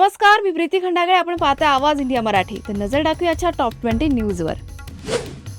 नमस्कार, मी प्रीती खंडागळे. आपण पाहता आवाज इंडिया मराठी. तर नजर टाकूयाच्या टॉप 20 न्यूजवर.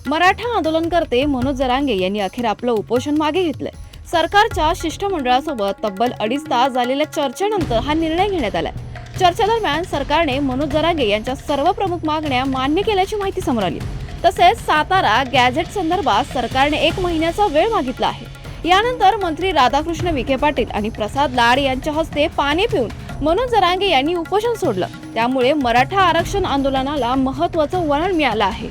मराठा आंदोलनकर्ते मनोज जरांगे यांनी अखेर आपलं उपोषण मागे घेतलंय. सरकारच्या शिष्टमंडळासोबत तब्बल 2.5 तास झालेल्या चर्चेनंतर हा निर्णय घेण्यात आलाय. चर्चेदरम्यान सरकारने मनोज जरांगे यांच्या सर्व प्रमुख मागण्या मान्य केल्याची माहिती समोर आली. तसेच सातारा गॅझेट संदर्भात सरकारने 1 महिन्याचा वेळ मागितला आहे. यानंतर मंत्री राधाकृष्ण विखे पाटील आणि प्रसाद लाड यांच्या हस्ते पाणी पिऊन मनोज जरांगे यांनी उपोषण सोडलं. त्यामुळे मराठा आरक्षण आंदोलनाला महत्त्वाचं वळण मिळालं आहे.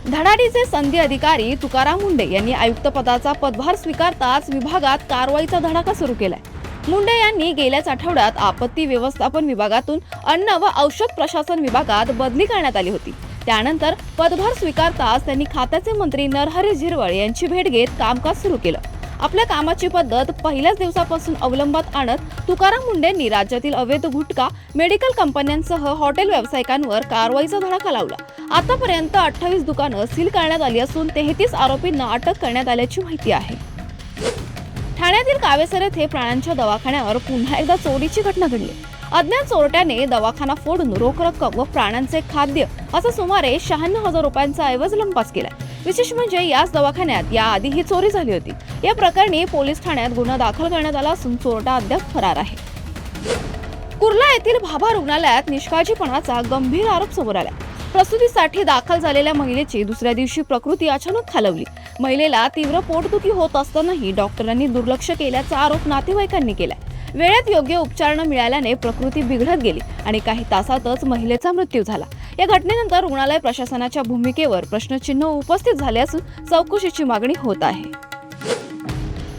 धडाडीचे संधी अधिकारी तुकाराम मुंडे यांनी आयुक्तपदाचा पदभार स्वीकारताच विभागात कारवाईचा धडाका सुरू केलाय. मुंडे यांनी गेल्याच आठवड्यात आपत्ती व्यवस्थापन विभागातून अन्न व औषध प्रशासन विभागात बदली करण्यात आली होती. त्यानंतर पदभार स्वीकारताच त्यांनी खात्याचे मंत्री नरहरी झिरवळ यांची भेट घेत कामकाज सुरू केलं. आपल्या कामाची पद्धत पहिल्याच दिवसापासून अवलंबात आणत तुकाराम मुंडेंनी राज्यातील अवैध गुटखा, मेडिकल कंपन्यांसह हॉटेल व्यावसायिकांवर कारवाईचा धडाका लावला. आतापर्यंत 28 दुकानं सील करण्यात आली असून 33 आरोपींना अटक करण्यात आल्याची माहिती आहे. ठाण्यातील कावेसर येथे प्राण्यांच्या दवाखान्यावर पुन्हा एकदा चोरीची घटना घडली. अज्ञात चोरट्याने दवाखाना फोडून रोख रक्कम व प्राण्यांचे खाद्य असं सुमारे 96,000 रुपयांचा ऐवज लंपास केलाय. विशेष म्हणजे याच दवाखान्यात याआधी ही चोरी झाली होती. या प्रकरणी पोलीस ठाण्यात गुन्हा दाखल करण्यात आला असून चोरटा अद्याप फरार आहे. कुर्ला येथील भाभा रुग्णालयात निष्काळजीपणाचा गंभीर आरोप समोर आला. प्रसूतीसाठी दाखल झालेल्या महिलेची दुसऱ्या दिवशी प्रकृती अचानक खालावली. महिलेला तीव्र पोटदुखी होत असतानाही डॉक्टरांनी दुर्लक्ष केल्याचा आरोप नातेवाईकांनी केलाय. वेळेत योग्य उपचार न मिळाल्याने प्रकृती बिघडत गेली आणि काही तासातच महिलेचा मृत्यू झाला. या घटनेनंतर रुग्णालय प्रशासनाच्या भूमिकेवर प्रश्नचिन्ह उपस्थित झाले असून चौकशीची मागणी होत आहे.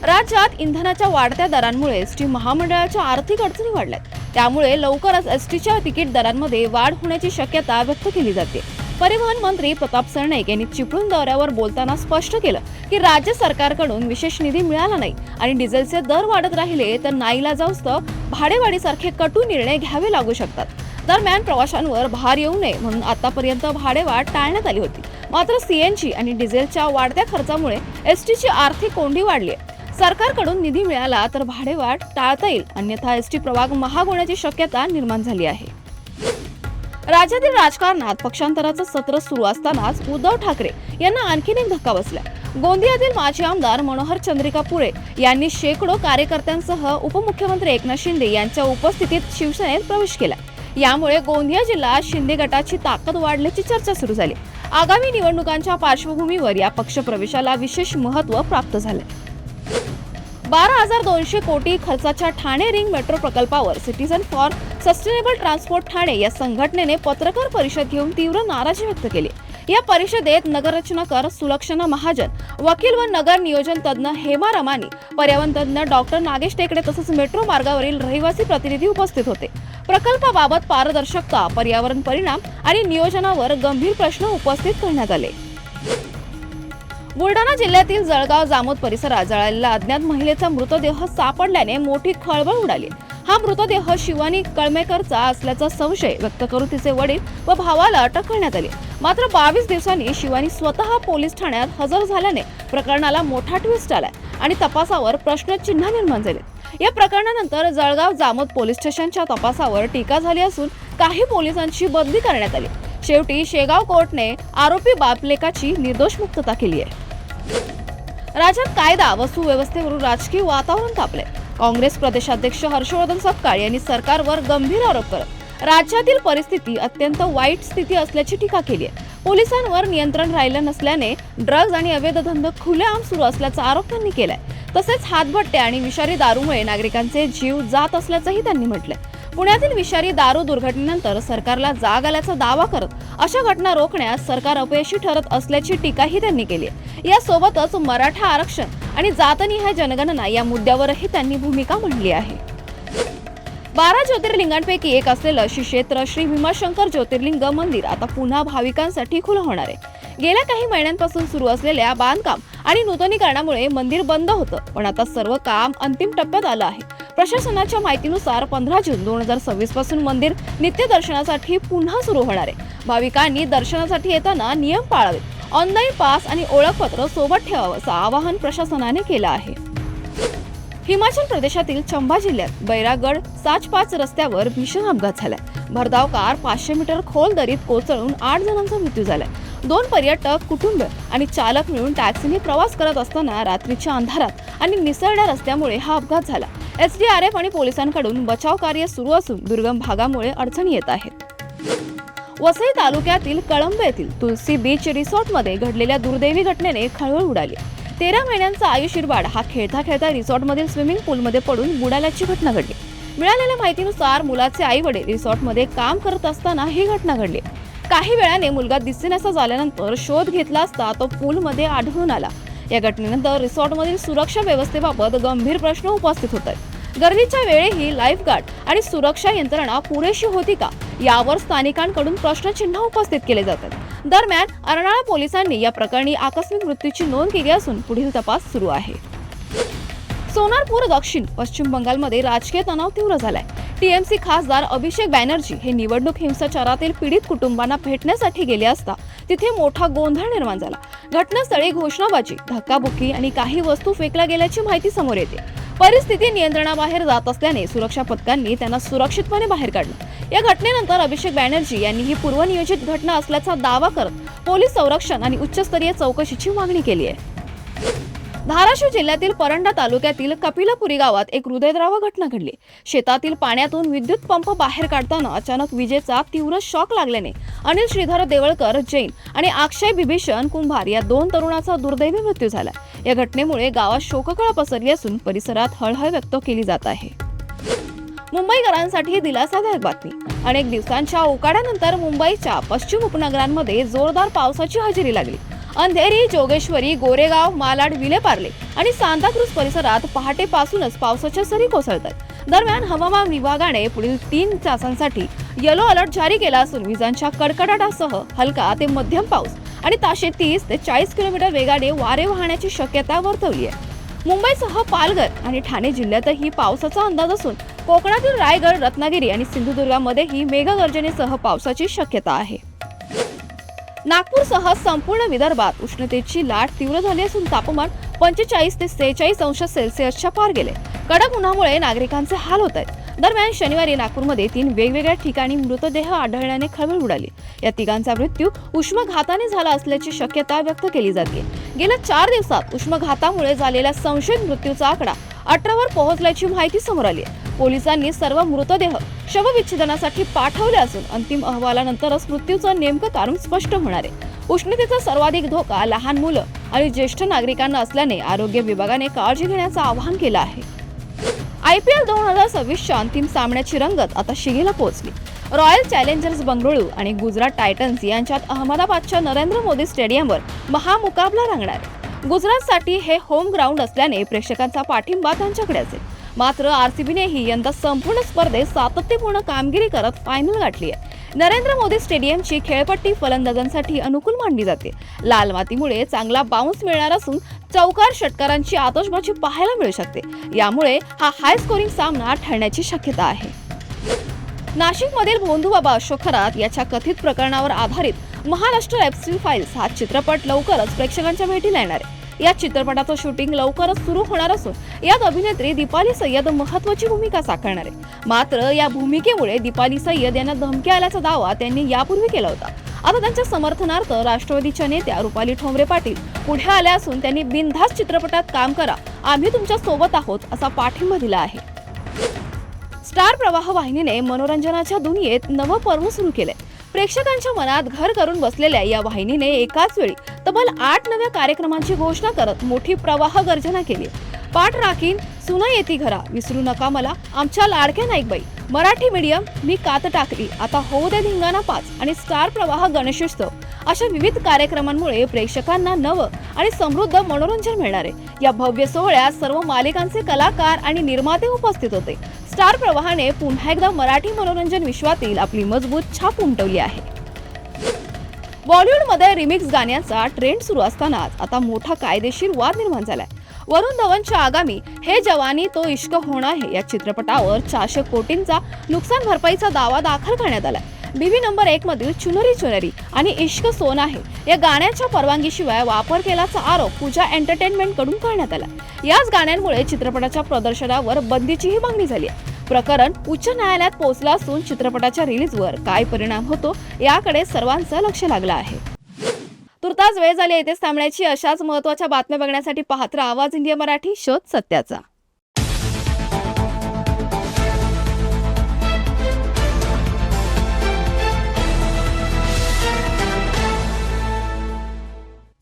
राज्यात इंधनाच्या वाढत्या दरांमुळे एसटी महामंडळाच्या आर्थिक अडचणी वाढल्यात. त्यामुळे लवकरच एसटीच्या तिकीट दरांमध्ये वाढ होण्याची शक्यता व्यक्त केली जाते. परिवहन मंत्री प्रताप सरनाईक यांनी चिपळूण दौऱ्यावर बोलताना स्पष्ट केलं की राज्य सरकारकडून विशेष निधी मिळाला नाही आणि डिझेलचे दर वाढत राहिले तर नाईलाजास्तव भाडेवाढीसारखे कटू निर्णय घ्यावे लागू शकतात. दरम्यान प्रवाशांवर भार येऊ नये म्हणून आतापर्यंत भाडेवाढ टाळण्यात आली होती. मात्र सीएनजी आणि डिझेलच्या वाढत्या खर्चामुळे एसटीची आर्थिक कोंडी वाढली आहे. सरकारकडून निधी मिळाला तर भाडेवाढ टाळता येईल, अन्यथा एसटी प्रवाह महाग होण्याची शक्यता निर्माण झाली आहे. राज्यातील राजकारणात पक्षांतराचं सत्र सुरू असतानाच उद्धव ठाकरे यांना आणखीन एक धक्का बसला. गोंदियातील माजी आमदार मनोहर चंद्रिका पुळे यांनी शेकडो कार्यकर्त्यांसह उपमुख्यमंत्री एकनाथ शिंदे यांच्या उपस्थितीत शिवसेनेत प्रवेश केला. यामुळे गोंदिया जिल्ह्यात शिंदे गटाची ताकद वाढल्याची चर्चा सुरू झाली. आगामी निवडणुकांच्या पार्श्वभूमीवर या पक्ष प्रवेशाला विशेष महत्त्व प्राप्त झाले. 12,200 कोटी खर्चाच्या ठाणे रिंग मेट्रो प्रकल्पावर citizen for sustainable transport Thane या संघटनेने पत्रकार परिषद घेऊन तीव्र नाराजी व्यक्त केली. या परिषदेत नगररचनाकार सुलक्षणा महाजन, वकील व नगर नियोजन तज्ञ हेमा रमानी, पर्यावरण तज्ञ डॉक्टर नागेश टेकडे तसंच मेट्रो मार्गावरील रहिवासी प्रतिनिधी उपस्थित होते. प्रकल्पाबाबत पारदर्शकता, पर्यावरण परिणाम आणि नियोजनावर गंभीर प्रश्न उपस्थित करण्यात आले. बुलढाणा जिल्ह्यातील जळगाव जामोद परिसरात जळालेला अज्ञात महिलेचा मृतदेह सापडल्याने मोठी खळबळ उडाली. हा मृतदेह शिवानी कळमेकरचा असल्याचा संशय व्यक्त करून तिचे वडील व भावाला अटक करण्यात आली. मात्र 22 दिवसांनी शिवानी स्वतः पोलीस ठाण्यात हजर झाल्याने प्रकरणाला मोठा ट्विस्ट आलाय आणि तपासावर प्रश्नचिन्ह निर्माण झाले. या प्रकरणानंतर जळगाव जामोद पोलीस स्टेशनच्या तपासावर टीका झाली असून काही पोलिसांची बदली करण्यात आली. शेवटी शेगाव कोर्टाने आरोपी बापलेकाची निर्दोष मुक्तता केली आहे. राज्यात कायदा व सुव्यवस्थेवरून राजकीय वातावरण तापले. काँग्रेस प्रदेशाध्यक्ष हर्षवर्धन सपकाळ यांनी सरकारवर गंभीर आरोप करत राज्यातील परिस्थिती अत्यंत वाईट स्थिती असल्याची टीका केली आहे. पोलिसांवर नियंत्रण राहिलं नसल्याने ड्रग्ज आणि अवैध धंदे खुलेआम सुरू असल्याचा आरोप त्यांनी केलाय. तसेच हातभट्टे आणि विषारी दारूमुळे नागरिकांचे जीव जात असल्याचंही त्यांनी म्हटलंय. पुण्यातील विषारी दारू दुर्घटनेनंतर सरकारला जाग आल्याचा दावा करत अशा घटना रोखण्यास सरकार अपयशी ठरत असल्याची टीकाही त्यांनी केली आहे. यासोबतच मराठा आरक्षण आणि जातनिहाय जनगणना या मुद्द्यावरही त्यांनी भूमिका मांडली आहे. 12 ज्योतिर्लिंगांपैकी एक असलेलं श्री क्षेत्र श्री भीमाशंकर ज्योतिर्लिंग मंदिर आता पुन्हा भाविकांसाठी खुलं होणार आहे. गेल्या काही महिन्यांपासून सुरू असलेल्या बांधकाम आणि नूतनीकरणामुळे मंदिर बंद होतं, पण आता सर्व काम अंतिम टप्प्यात आलं आहे. प्रशासनाच्या माहितीनुसार 15 जून 2026 पासून मंदिर नित्य दर्शनासाठी पुन्हा सुरू होणार आहे. भाविकांनी दर्शनासाठी येताना नियम पाळावेत, ऑनलाईन पास आणि ओळखपत्र सोबत ठेवावं असं आवाहन प्रशासनाने केलं आहे. हिमाचल प्रदेशातील चंबा जिल्ह्यात बैरागड 5 रस्त्यावर भीषण अपघात झालाय. भरधाव कार 500 मीटर खोल दरीत कोसळून 8 जणांचा मृत्यू झालाय. 2 पर्यटक, कुटुंब आणि चालक मिळून टॅक्सीने प्रवास करत असताना रात्रीच्या अंधारात आणि निसरड्या रस्त्यामुळे हा अपघात झाला. SDRF आणि पोलिसांकडून बचाव कार्य सुरू असून दुर्गम भागामुळे अडचणी येत आहेत. वसई तालुक्यातील कळंब येथील तुलसी बीच रिसॉर्टमध्ये घडलेल्या दुर्दैवी घटनेने खळबळ उडाली. 13 महिन्यांचा आयुष इरबाड हा खेळता खेळता रिसॉर्टमधील स्विमिंग पूलमध्ये पडून बुडाल्याची घटना घडली. मिळालेल्या माहितीनुसार मुलाचे आई वडील रिसॉर्टमध्ये काम करत असताना ही घटना घडली. काही वेळाने मुलगा दिसेनासा झाल्यानंतर शोध घेतला असता तो पूलमध्ये आढळून आला. या घटनेनंतर रिसॉर्टमधील सुरक्षा व्यवस्थेबाबत गंभीर प्रश्न उपस्थित होत आहेत. गर्दीच्या वेळेही लाईफगार्ड आणि सुरक्षा यंत्रणा पुरेशी होती का, यावर स्थानिकांकडून प्रश्नचिन्ह उपस्थित केले जातात. दरम्यान अर्नाळा पोलिसांनी या प्रकरणी आकस्मिक मृत्यूची नोंद केली असून पुढील तपास सुरू आहे. सोनारपूर दक्षिण पश्चिम बंगालमध्ये राजकीय तणाव तीव्र झालाय. TMC खासदार अभिषेक बॅनर्जी हे निवडणूक हिंसाचारातील पीडित कुटुंबांना भेटण्यासाठी गेले असता तिथे मोठा गोंधळ निर्माण झाला. घटनास्थळी घोषणाबाजी, धक्काबुक्की आणि काही वस्तू फेकल्या गेल्याची माहिती समोर येते. परिस्थिती नियंत्रणाबाहेर जात असल्याने सुरक्षा पथकांनी त्यांना सुरक्षितपणे बाहेर काढलं. या घटनेनंतर अभिषेक बॅनर्जी यांनी ही पूर्वनियोजित घटना असल्याचा दावा करत पोलीस संरक्षण आणि उच्चस्तरीय चौकशीची मागणी केली आहे. धाराशिव जिल्ह्यातील परंडा तालुक्यातील कपिलपुरी गावात एक हृदयद्रावक घटना घडली. शेतातील पाण्यातून विद्युत पंप बाहेर काढताना अचानक विजेचा तीव्र शॉक लागल्याने अनिल श्रीधर देवळकर जैन आणि अक्षय बिभीषण कुंभार या 2 तरुणांचा दुर्दैवी मृत्यू झाला. या घटनेमुळे गावात शोककळा पसरली असून परिसरात हळहळ व्यक्त केली जात आहे. मुंबईकरांसाठी दिलासादायक बातमी. अनेक दिवसांच्या उकाड्यानंतर मुंबईच्या पश्चिम उपनगरांमध्ये जोरदार पावसाची हजेरी लागली. अंधेरी, जोगेश्वरी, गोरेगाव, मालाड, विलेपार्ले आणि सांताक्रूज परिसरात पहाटेपासूनच पावसाच्या सरी कोसळतात. दरम्यान हवामान विभागाने पुढील 3 तासांसाठी येलो अलर्ट जारी केला असून विजांच्या कडकडाटासह हलका ते मध्यम पाऊस आणि ताशी 30 ते 40 किलोमीटर वेगाने वारे वाहण्याची शक्यता वर्तवली आहे. मुंबईसह पालघर आणि ठाणे जिल्ह्यातही पावसाचा अंदाज असून कोकणातील रायगड, रत्नागिरी आणि सिंधुदुर्गामध्येही मेघगर्जनेसह पावसाची शक्यता आहे. नागपूरसह संपूर्ण विदर्भात उष्णतेची लाट तीव्र झाली असून तापमान 45 ते 46 अंश सेल्सिअसच्या पार गेले. कडक उन्हामुळे नागरिकांचे हाल होत आहेत. दरम्यान शनिवारी नागपूरमध्ये 3 वेगवेगळ्या ठिकाणी मृतदेह आढळल्याने खळबळ उडाली. या तिघांचा मृत्यू उष्माघाताने झाला असल्याची शक्यता व्यक्त केली जाते. गेल्या 4 दिवसात उष्माघातामुळे झालेल्या संशयित मृत्यूचा आकडा 18 वर पोहोचल्याची माहिती समोर आली आहे. पोलिसांनी सर्व मृतदेह शवविच्छेदनासाठी पाठवले असून अंतिम अहवालानंतरच मृत्यूचं नेमकं कारण स्पष्ट होणार आहे. उष्णतेचा सर्वाधिक धोका लहान मुलं आणि ज्येष्ठ नागरिकांना असल्याने आरोग्य विभागाने काळजी घेण्याचं आवाहन केलं आहे. IPL 2026च्या अंतिम सामन्याची रंगत आता शिगेला पोहोचली. रॉयल चॅलेंजर्स बंगळुरू आणि गुजरात टायटन्स यांच्यात अहमदाबादच्या नरेंद्र मोदी स्टेडियमवर महामुकाबला रंगणार आहे. गुजरातसाठी हे होम ग्राउंड असल्याने प्रेक्षकांचा पाठिंबा त्यांच्याकडे असेल. मात्र RCBनेही यंदा संपूर्ण स्पर्धेत सातत्यपूर्ण कामगिरी करत फायनल गाठली आहे. नरेंद्र मोदी स्टेडियमची खेळपट्टी फलंदाजांसाठी अनुकूल मानली जाते. लाल मातीमुळे चांगला बाउन्स मिळणार असून चौकार षटकारांची आतषबाजी पाहायला मिळू शकते. यामुळे हा हाय स्कोरिंग सामना ठरण्याची शक्यता आहे. नाशिकमधील भोंदूबाबा अशोक खरात याच्या कथित प्रकरणावर आधारित महाराष्ट्र एप्सिल फाईल्स हा चित्रपट लवकरच प्रेक्षकांच्या भेटीला येणार आहे. या चित्रपटाचं शूटिंग लवकरच सुरू होणार असून यात अभिनेत्री दीपाली सय्यद महत्त्वाची भूमिका साकारणार आहे. मात्र या भूमिकेमुळे दीपाली सय्यद यांना धमकी आल्याचा दावा त्यांनी यापूर्वी केला होता. आता त्यांच्या समर्थनार्थ राष्ट्रवादीच्या नेत्या रुपाली ठोंबरे पाटील पुढे आल्या असून त्यांनी बिनधास्त चित्रपटात काम करा, आम्ही तुमच्या सोबत आहोत असा पाठिंबा दिला आहे. स्टार प्रवाह वाहिनीने मनोरंजनाच्या दुनियेत नवं पर्व सुरू केलंय. प्रेक्षकांच्या मनात घर करून बसलेल्या या वाहिनीने एकाच वेळी तब्बल 8 नव्या कार्यक्रमांची घोषणा करत मोठी प्रवाह गर्जना केली. पाठ राखीन, सुना येती घरा, विसरू नका मला, आमच्या लाडक्या नाईकबाई, मराठी मीडियम, मी कात टाकली, आता होऊ दे धिंगाणा 5 आणि स्टार प्रवाह गणेशोत्सव अशा विविध कार्यक्रमांमुळे प्रेक्षकांना नवं आणि समृद्ध मनोरंजन मिळणार आहे. या भव्य सोहळ्यात सर्व मालिकांचे कलाकार आणि निर्माते उपस्थित होते. स्टार प्रवाहाने पुन्हा एकदा मराठी मनोरंजन विश्वातील आपली मजबूत छाप उमटवली आहे. बॉलिवूडमध्ये रिमिक्स गाण्यांचा ट्रेंड सुरू असतानाच आता मोठा कायदेशीर वाद निर्माण झालाय. वरुण धवनच्या आगामी हे जवानी तो इश्क होना है या चित्रपटावर 400 कोटींचा नुकसान भरपाईचा दावा दाखल करण्यात आलाय. बीवी नंबर 1 मधील चुनरी चुनरी आणि इश्क सोना है या गाण्याच्या परवानगीशिवाय वापर केल्याचा आरोप पूजा एंटरटेनमेंट कडून करण्यात आला. याच गाण्यांमुळे चित्रपटाच्या प्रदर्शनावर बंदीचीही मागणी झाली आहे. प्रकरण उच्च न्यायालयात पोहोचलं असून चित्रपटाच्या रिलीजवर काय परिणाम होतो याकडे सर्वांचं लक्ष लागलं आहे. तुर्तास वेळ झाली येथेच थांबण्याची. अशाच महत्त्वाच्या बातम्या बघण्यासाठी पाहत राहा आवाज इंडिया मराठी, शोध सत्याचा.